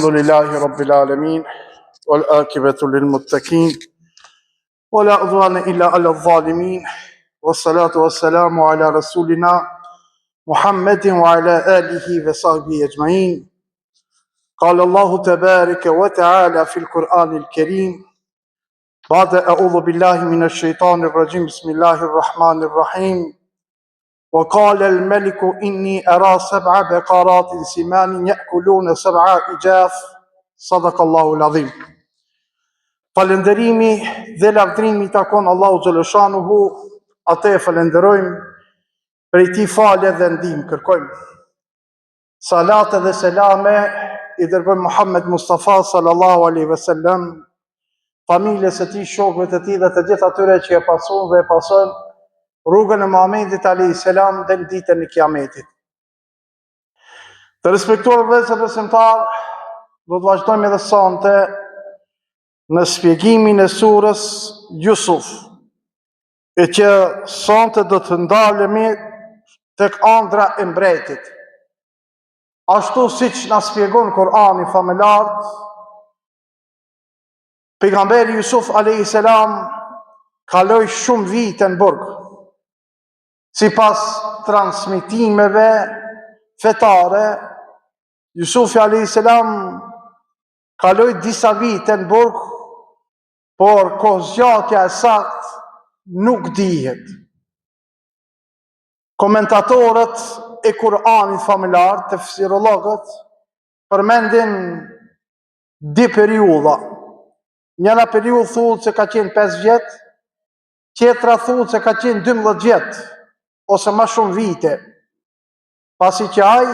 الحمد لله رب العالمين والآكبة للمتقين ولا عدوان إلا على الظالمين والصلاة والسلام على رسولنا محمد وعلى آله وصحبه أجمعين. قال الله تبارك وتعالى في القرآن الكريم بعد أعوذ بالله من الشيطان الرجيم بسم الله الرحمن الرحيم وقال الملك إني أرى 7 بقرات سمان يأكلون 7 عجاف صدق الله العظيم. Falënderimi dhe lavdrimi takon Allahu xhaleshanuhu, atë e falenderojmë, prej tij falë dhe ndihmë kërkojmë. Salate dhe selame i dërgojmë Muhammed Mustafa sallallahu alaihi wasallam, familjes së tij, shokëve të tij dhe të gjithë atyre që e pasojnë dhe e pasojnë rrugën e Muhamedit alayhis salam dhe në ditën e Kiametit. Të respektuar vëllezër besimtar, do të vazhdojmë edhe sonte në shpjegimin e surës Jusuf, e që sonte do të ndalemi tek ëndra e mbretit. Ashtu siç na shpjegon Kurani famëlart, pejgamberi Jusuf alayhis salam kaloi shumë vite në burg. Sipas transmetimeve fetare, Jusufi alayhis salam kaloi disa vite në burg, por kohëzgjatja e saktë nuk dihet. Komentatorët e Kur'anit famëlar, tefsirologët, përmendin dy periudha. Njëra periudhë thuhet se ka qenë 5 vjet, tjetra thuhet se ka qenë 12 vjet, ose më shumë vite, pasi që ai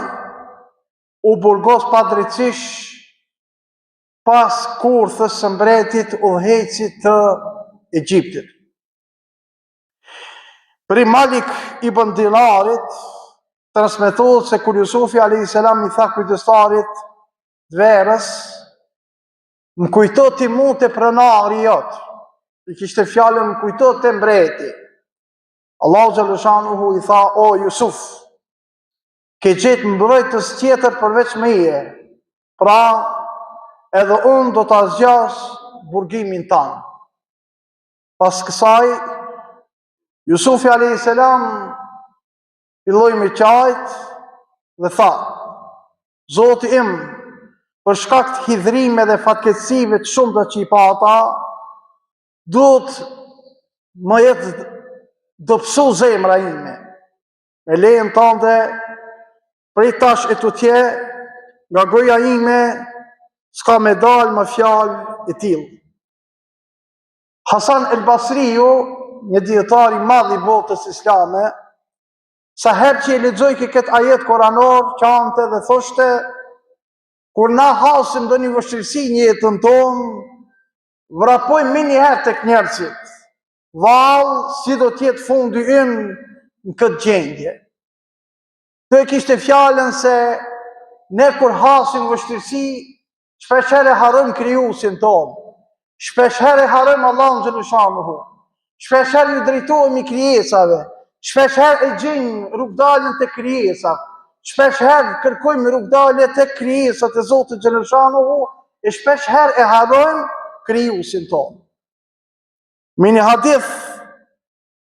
u burgos padrejtisht pas kurthës së mbretit udhëheqësit të Egjiptit. Për Malik ibn Dinarit transmetohet se kur Jusufi alayhis salam i tha kujdestarit verës, më kujto ti mu të pronari jot, i kishte fjalën më kujto të mbreti. Allahu xhaleshanuhu i tha, o Jusuf, ke gjetë mbrojtës tjetër përveç meje, pra edhe unë do të zgjas burgimin tanë. Pas kësaj, Jusufi alayhis salam filloi me qajt dhe tha, Zoti im, për shkak të hidhrime dhe fatkeqësive të shumta që i pata, duhet më jetë dobësu zemra ime. Me lejen tënde, prej tash e tutje, nga goja ime s'ka me dalë më fjalë e tillë. Hasan el Basriu, një dietar i madh i botës islame, sa herë që e lexoi këtë ajet koranor, qante dhe thoshte, kur na hasim ndonjë vështirësi në jetën tonë, vrapojmë më një herë tek njerëzit. Vallë, si do të jetë fundi ynë në këtë gjendje. Kjo kishte fjalën se ne kur hasim vështirësi, shpesh herë harrojmë krijuesin tonë, shpesh herë harrojmë Allahun xhaleshanuhu, shpesh herë ju drejtohemi krijesave, shpesh herë e gjejmë rrugdaljen te krijesat, shpesh herë kërkojmë rrugdalje te krijesat e Zotit xhaleshanuhu, e shpesh herë e harrojmë krijuesin tonë. Me një hadith,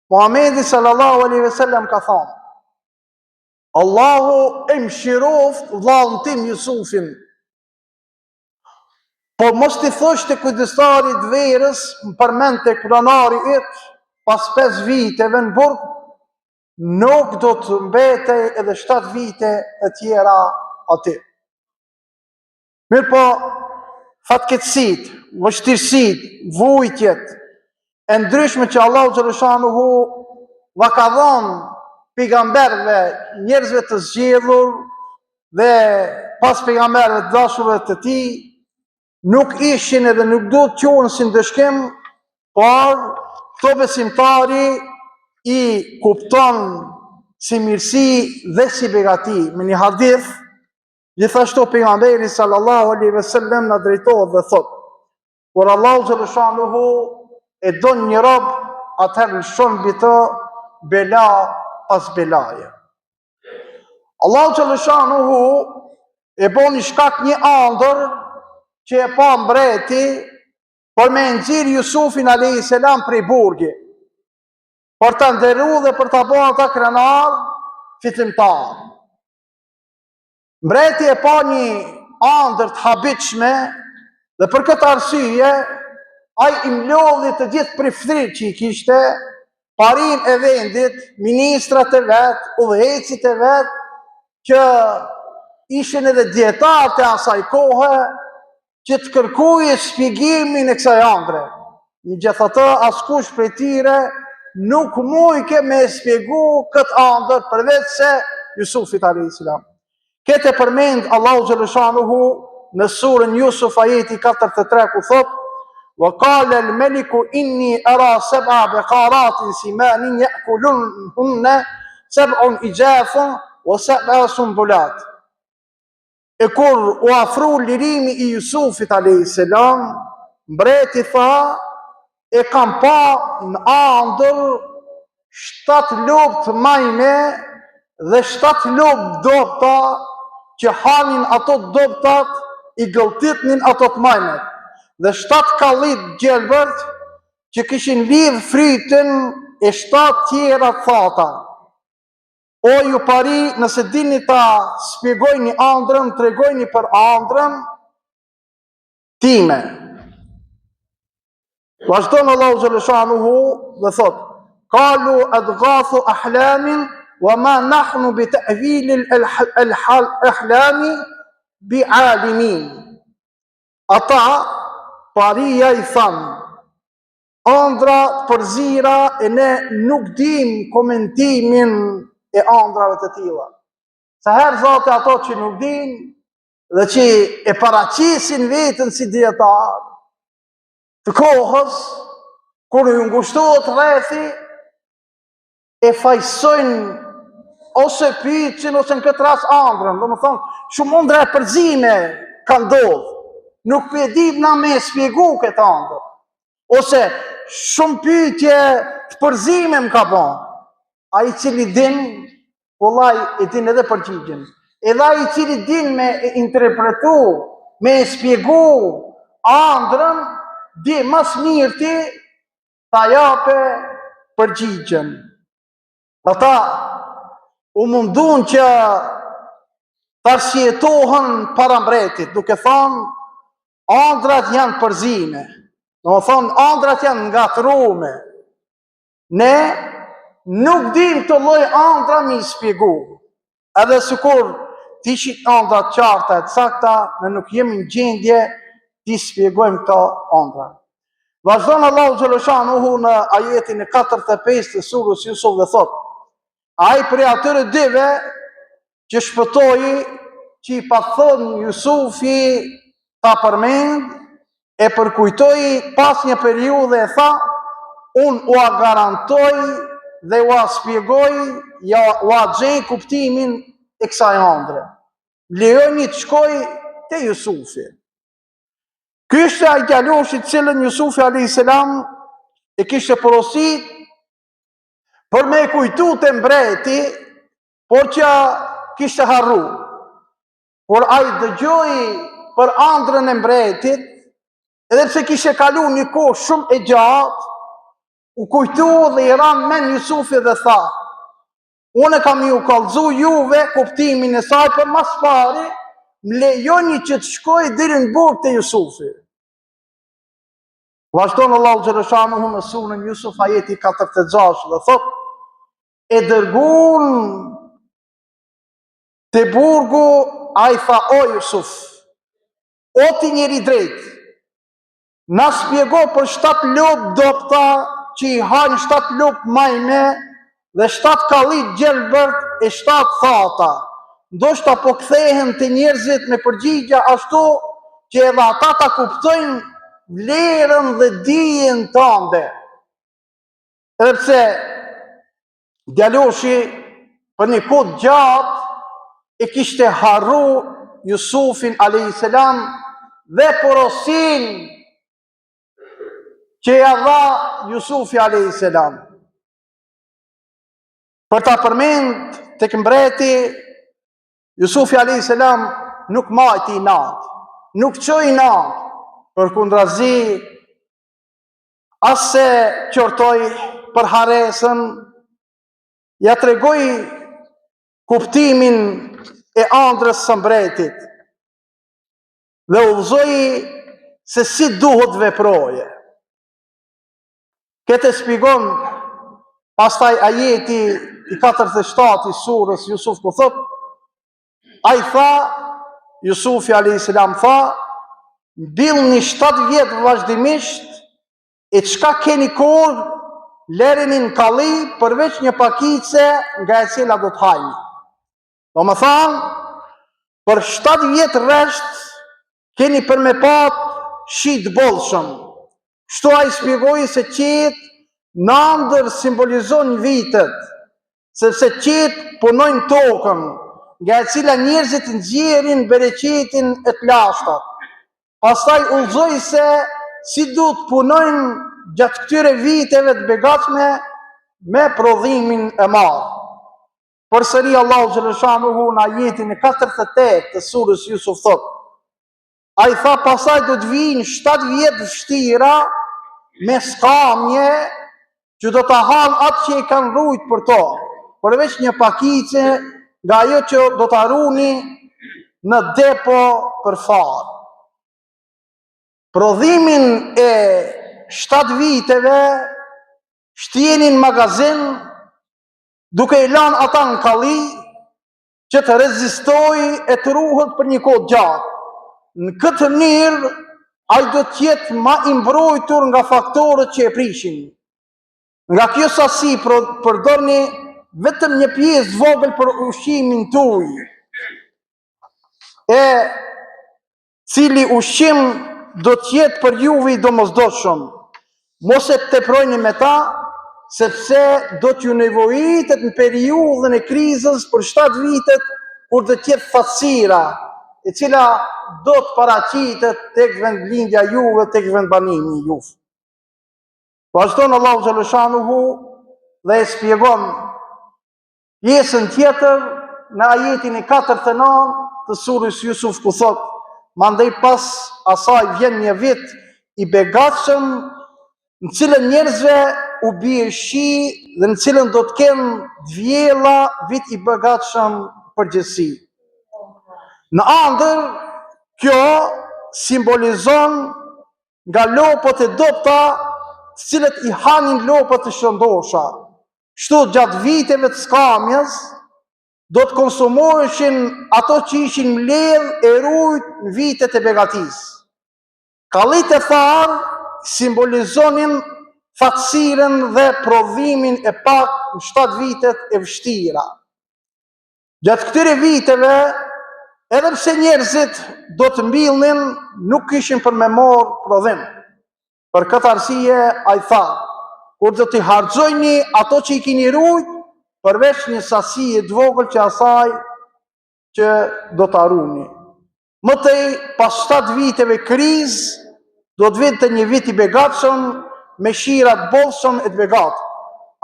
Muhamedi sallallahu alaihi wasallam ka thënë, Allahu e mëshiroft vllahun tim Jusufin, po mos t'i thosh të kujdestarit verës, më përmend të pronari yt, pas 5 viteve në burg, nuk do të mbetej edhe 7 vite e tjera aty. Mirë po, fatkeqësit, vështirësit, vujtjet, e ndryshme që Allahu xhaleshanuhu va ka dhënë pejgamberëve, njerëzve të zgjedhur dhe pas pejgamberëve të dashurve të tij, nuk ishin edhe nuk do të qohen si ndëshkim, por këto besimtari i kupton si mirësi dhe si begati. Me një hadith, gjithashtu pejgamberi sallallahu alaihi wasallam na drejtohet dhe thot, kur Allahu xhaleshanuhu e don një rob, atëherë lëshon mbi të bela pas belaje. Allahu xhaleshanuhu e boni shkak një ëndër që e pa mbreti për me nxirë Jusufin a.s. prej burgi, për të ndëru dhe për të bënë ata krenar fitimtar. Mbreti e pa një ëndër të habitshme dhe për këtë arsye ai i mlodhi të gjithë prifrit që i kishte, parin e vendit, ministrat e vet, udhëhecit e vet, që ishin edhe dietarët e asaj kohe, që të kërkojë shpjegimin e kësaj ëndre. Megjithatë, askush prej tyre nuk mujke me shpjegu këtë ëndër përveç se Jusufit a.s. Këtë e përmend Allahu xhaleshanuhu në surën Yusuf ajeti 43 ku thot: "Wa qala al-maliku inni ara sab'a baqaratin simanin ya'kulunhunna sab'un ijafun wa sab'a sumbulat." E kur u afru lirimi i Jusufit a.s., mbreti tha, e kam pa në ëndër 7 lopë majme dhe 7 lopë dopta që hanin ato doptat, i gëlltitnin ato të majmet, dhe 7 kallit gjelbërt që kishin lidh frytën e 7 tjera thata. O ju pari, nëse dini ta shpjegojni ëndrën, tregojni për ëndrën time. Vazhdon Allahu xhaleshanuhu dhe thot: "Qalu adghathu ahlamin wa ma nahnu bi ta'wil al-ahlami bi alimin." Ata paria i thanë, ëndra përzira e ne nuk dim komentimin e ëndrave të tilla. Sa herë thotë ato që nuk din dhe që e paraqisin veten si dietar të kohës, kur ju ngushtohet rrethi, e fajsojnë ose pyetjen ose në këtë rast ëndrën. Domethënë, shumë ëndra e përzime ka ndodhur. Nuk e dim na me shpjegu këtë ëndër. Ose shumë pyetje të përzime më ka bën. Ai i cili din, vullai e din edhe përgjigjen. Edhe ai i cili din me interpretu, me shpjegu ëndrën, di mas mirë ti ta jape përgjigjen. Ata u mundun që ta shjetohen para mbretit, duke thonë ëndrat janë përzime. Domethënë ëndrat janë ngatrume. Ne nuk dim të lloj ëndra mi shpjegu. Edhe sikur ti shit ëndra të qarta e të sakta, ne nuk jemi në gjendje ti shpjegojmë këto ëndra. Vazhdon Allahu xhaleshanuhu në ajetin e 45 të surës Yusuf dhe thot: ai prej atyre dyve që shpëtoi, që i pa thënë Jusufi ta përmend, e përkujtoi pas një periudhe e tha: unë u a garantoj dhe u a shpjegoj, u a gjej kuptimin e kësaj ëndre. Lejoni të shkoj te Jusufi. Ky ishte ai djaloshi cilën Jusufi a.s. e kishte porosit për me kujtu të mbreti, por që kishte harru. Por ai dëgjoi për ëndrën e mbretit, edhe pse kishte kalu një kohë shumë e gjatë, u kujtu dhe i ran men Jusufi dhe tha: unë kam ju kallëzu juve kuptimin e saj, për mas pari më lejoni që të shkoj deri në burg te Jusufi. Vazhdon Allahu xhaleshanuhu në surën Yusuf ajeti 46 dhe thot: e dërgun te burgu, ai tha: o Jusuf, o ti njeri drejt, na shpjego për 7 lopë dopta që i hajnë 7 lopë majme dhe 7 kallit gjelbërt e 7 thata. Ndoshta po kthehen te njerëzit me përgjigja ashtu që edhe ata ta kuptojnë vlerën dhe dijen tënde. Edhe pse djaloshi për një kohë gjatë e kishte harru Jusufin a.s. dhe porosin që ja dha Jusufi a.s. Për ta përmend tek mbreti, Jusufi a.s. nuk majti inat, nuk çoi inat, përkundrazi as se qortoj për haresën, ja tregoj kuptimin e ëndrrës së mbretit dhe udhëzoi se si duhet veproje. Këtë shpjegon pastaj ajeti i 47 i surës Jusuf, ku thot, ai tha, Jusufi alayhis salam tha, mbillni 7 vjet vazhdimisht, e çka keni kohë, lëreni në kalli përveç një pakice nga e cila do të hajni. Do më thanë, për 7 vjet rresht keni për me pat shit bollshëm. Kështu ai shpjegoi se qetë në ëndër simbolizon vitet, sepse qetë punojnë tokën, nga e cila njerëzit nxjerrin bereqetin e të lashtat. Pastaj udhëzoi se si duhet punojnë gjatë këtyre viteve të begatshme me prodhimin e madh. Përsëri Allahu xhaleshanuhu në ajetin e 48 të surës Jusuf thot, ai tha, pastaj do të vinë 7 vjet vështira me skamje që do të hanë atë që i kanë rujt për to, përveç një pakice nga ajo që do të haruni në depo për farë. Prodhimin e 7 viteve shtjenin magazin duke i lanë ata në kalli që të rezistoj e të ruhet për një kohë gjatë. Në këtë mënyrë, ai do të jetë ma i mbrojtur nga faktorët që e prishin. Nga kjo sasi përdorni vetëm një pjesë vogël për ushqimin tuaj, e cili ushqim do të jetë për juve i domosdoshëm. Mos e teprojni me ta, sepse do t'ju nevojitet në periudhën e krizës për 7 vitet, kur do të jetë fatësira, e cila do të paraqitet tek vendlindja juve, tek vendbanimi juve. Vazhdon Allahu xhaleshanuhu dhe e shpjegon pjesën tjetër në ajetin e 49 të surës Jusuf, ku thot, mandej pas asaj vjen një vit i begatshëm, në cilën njerëzve u bie shi dhe në cilën do të kenë dvjella vit i begatshëm përgjithësi. Në ëndër, kjo simbolizon nga lopët e dobta, të cilët i hanin lopët të shëndosha. Kështu gjatë viteve të skamjes, do të konsumoheshin ato që ishin mbledh e rujt në vitet e begatisë. Kallit e tharë simbolizonin fatësiren dhe prodhimin e pak në 7 vitet e vështira. Gjatë këtyre viteve, edhe pse njerëzit do të mbillnin, nuk kishin për me morë prodhim. Për këtë arsye, ai tha, kur do t'i harxojni ato që i keni rujt, përveç një sasi e të vogël që asaj që do të haruni. Më tej, pas 7 viteve krizë, do të vinte një vit i begatshëm me shira të bollshëm e të begatë.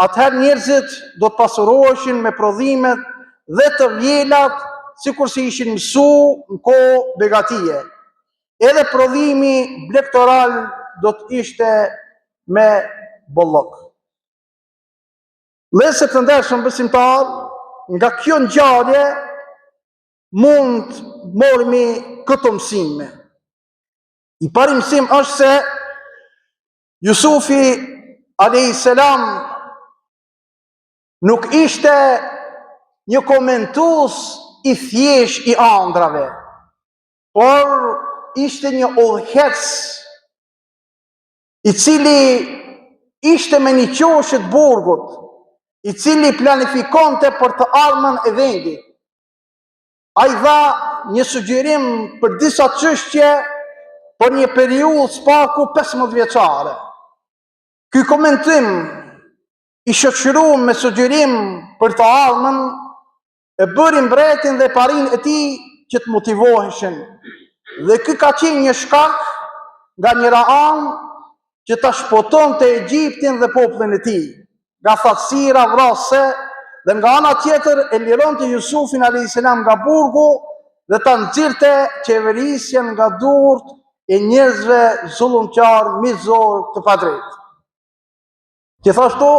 Atëherë njerëzit do të pasuroheshin me prodhimet dhe të vjelat, sikur si ishin mësu në kohë begatie. Edhe prodhimi blegtoral do të ishte me bollok. Leset të ndershëm besimtar, nga kjo ngjarje mund mormi këto mësime. I pari mësim është se Jusufi alayhis salam nuk ishte një komentues i thjesht i ëndrave, por ishte një udhëhec i cili ishte me një qoshe të burgut, i cili planifikonte për të ardhmen e vendit. Ai dha një sugjerim për disa çështje për një periudhë spaku 15 vjeçare. Ky komentim i shoqëruar me sugjerim për të ardhmen e bëri mbretin dhe parin e tij që të motivoheshin. Dhe ky ka qenë një shkak nga njëra anë që ta shpotonte Egjiptin dhe popullin e tij nga thatësira vrasëse, dhe nga ana tjetër e lironte Jusufin alayhis salam nga burgu dhe ta nxirrte qeverisjen nga durt e njerëzve zullumqar, mizor, të padrejt. Gjithashtu,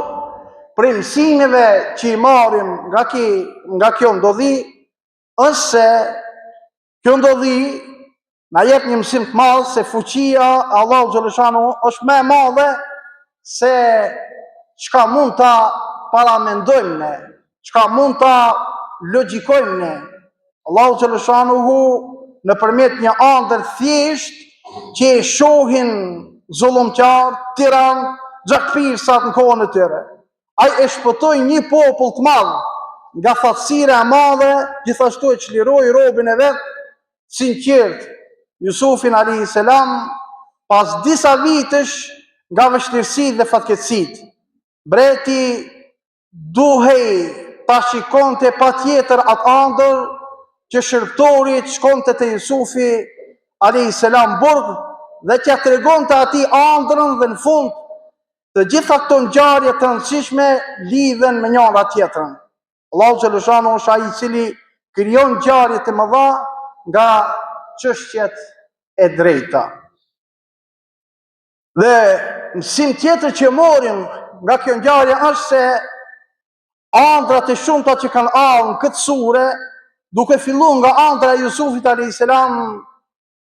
prej mësimeve që i marrim nga kjo ndodhi, është se kjo ndodhi na jep një mësim të madh se fuqia e Allahut xhaleshanu është më e madhe se çka mund ta paramendojmë ne, çka mund ta logjikojmë ne. Allahu xhaleshanuhu nëpërmjet një ëndër thjesht që e shohin zullumqar, tiran, gjakpirsat në kohën e tyre. Ai e shpëtoi një popull të madh nga fatësira e madhe, gjithashtu e çliroi robën e vet, sinqert, Jusufin alayhis salam, pas disa vitesh nga vështirësitë dhe fatkeqësitë. Mbreti duhej ta shikonte patjetër atë ëndër që shërptorit shkonte te Jusufi alayhis salam burg dhe t'ia tregonte atij ëndrrën dhe në fund të gjitha këto ngjarje të rëndësishme lidhen me njëra tjetrën. Allahu xhaleshanu është ai i cili krijon ngjarje të mëdha nga çështjet e drejta. Dhe mësim tjetër që morim nga kjo ngjarje është se ëndrat e shumta që kanë ardhur në këtë sure, duke filluar nga ëndra e Jusufit alayhis salam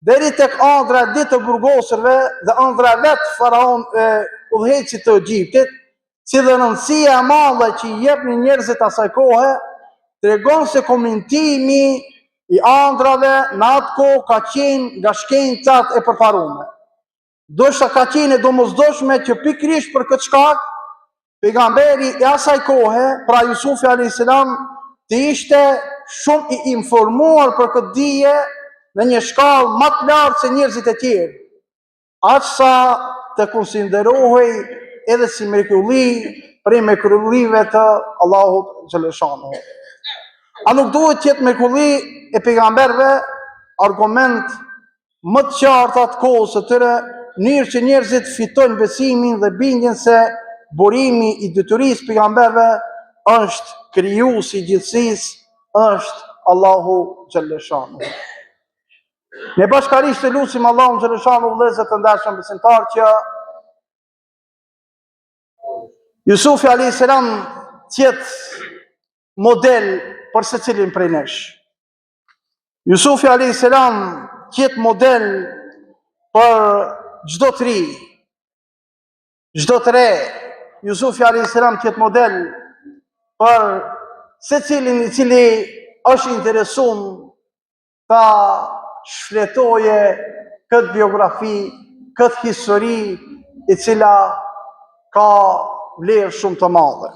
deri tek ëndra e ditë të burgosërve dhe ëndra vet faraon udhëheqësit të Egjiptit, si dhe rëndësia e madhe që i jepnin njerëzit asaj kohe, tregon se komentimi i ëndrave në atë kohë ka qenë nga shkencat e përparuara. Ndoshta ka qenë e domosdoshme që pikërisht për këtë shkak pejgamberi i asaj kohe, pra Jusufi alayhis salam, të ishte shumë i informuar për këtë dije në një shkallë më të lartë se njerëzit e tjerë, aqsa të konsiderohej edhe si mrekulli prej mrekullive të Allahut xhaleshanu. A nuk duhet të jetë mrekulli e pejgamberëve argument më të qartë atë kohës së tyre, mënyrë që njerëzit fitojnë besimin dhe bindjen se burimi i detyrisë pejgamberëve është krijuesi i gjithësisë, është Allahu xhaleshanu. Ne bashkarisht të lutim Allahun xhaleshanu, vëllezër të ndershëm besimtar, që Jusufi alayhis salam të jetë model për secilin prej nesh. Jusufi alayhis salam të jetë model për çdo të ri, çdo të re. Jusufi alayhis salam të jetë model për secilin i cili është interesuar ta shfletoje këtë biografi, këtë histori e cila ka vlerë shumë të madhe.